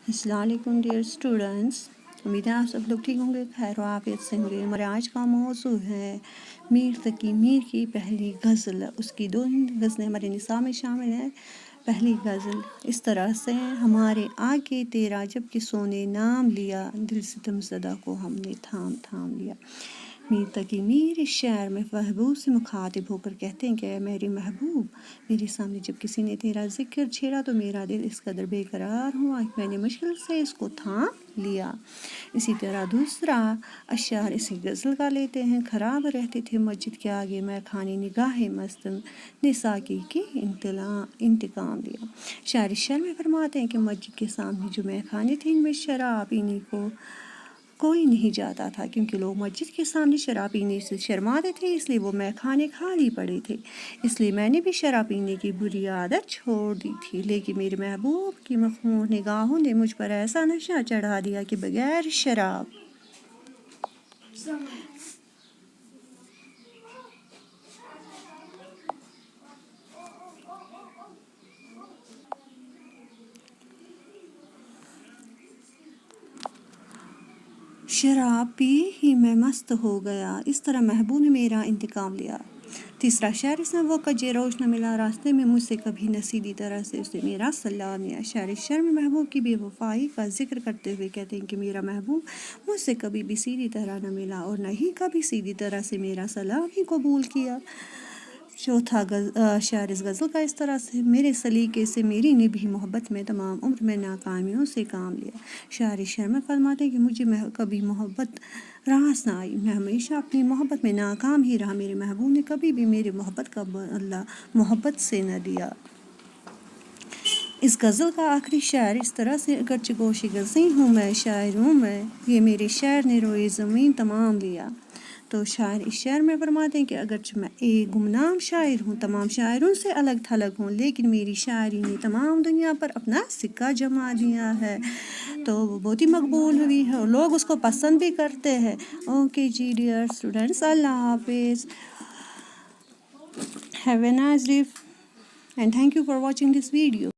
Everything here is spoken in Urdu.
السلام علیکم ڈیئر اسٹوڈنٹس، امید ہے آپ سب لوگ ٹھیک ہوں گے، خیر و عافیت سے ہوں گے۔ ہمارے آج کا موضوع ہے میر تقی میر کی پہلی غزل۔ اس کی دو غزلیں ہمارے نصاب میں شامل ہیں۔ پہلی غزل اس طرح سے: ہمارے آگے تیرا جب کسوں نے نام لیا، دل ستم زدہ کو ہم نے تھام تھام لیا۔ میر تقی میر اس شعر میں محبوب سے مخاطب ہو کر کہتے ہیں کہ اے میری محبوب، میرے سامنے جب کسی نے تیرا ذکر چھیڑا تو میرا دل اس قدر بے قرار ہوا کہ میں نے مشکل سے اس کو تھام لیا۔ اسی طرح دوسرا اشعار اسی غزل کا لیتے ہیں: خراب رہتے تھے مسجد کے آگے میں خانے، نگاہ مست نے ساقی کی انتقام لیا۔ شاعر اس شعر میں فرماتے ہیں کہ مسجد کے سامنے جو میں خانے تھے، ان میں شراب پینے کو کوئی نہیں جاتا تھا، کیونکہ لوگ مسجد کے سامنے شراب پینے سے شرماتے تھے، اس لیے وہ میں خانے خالی پڑے تھے۔ اس لیے میں نے بھی شراب پینے کی بری عادت چھوڑ دی تھی، لیکن میرے محبوب کی مخمور نگاہوں نے مجھ پر ایسا نشہ چڑھا دیا کہ بغیر شراب پی ہی میں مست ہو گیا، اس طرح محبوب نے میرا انتقام لیا۔ تیسرا شعر اس میں: وہ کجے روش نہ ملا راستے میں مجھ سے کبھی نہ سیدھی طرح سے اس نے میرا سلام لیا۔ شاعر اس شعر میں محبوب کی بے وفائی کا ذکر کرتے ہوئے کہتے ہیں کہ میرا محبوب مجھ سے کبھی بھی سیدھی طرح نہ ملا اور نہ ہی کبھی سیدھی طرح سے میرا سلام ہی قبول کیا۔ چوتھا شعر اس غزل کا اس طرح سے: میرے سلیقے سے میری نبھی محبت میں تمام عمر میں ناکامیوں سے کام لیا۔ شاعر اس شعر میں فرماتے ہیں کہ مجھے کبھی محبت راس نہ آئی، میں ہمیشہ اپنی محبت میں ناکام ہی رہا، میرے محبوب نے کبھی بھی میری محبت کا بدلہ محبت سے نہ دیا۔ اس غزل کا آخری شعر اس طرح سے: اگرچہ گوشِ گزیں ہوں میں شاعر ہوں میں، یہ میرے شعر نے روئے زمین تمام لیا۔ تو شاعر اس شعر میں فرماتے ہیں کہ اگرچہ میں ایک گمنام شاعر ہوں، تمام شاعروں سے الگ تھلگ ہوں، لیکن میری شاعری نے تمام دنیا پر اپنا سکہ جما دیا ہے۔ تو وہ بہت ہی مقبول ہوئی ہے اور لوگ اس کو پسند بھی کرتے ہیں۔ اوکے جی ڈیئر اسٹوڈنٹس، اللہ حافظ، have a nice day and thank you for watching this video.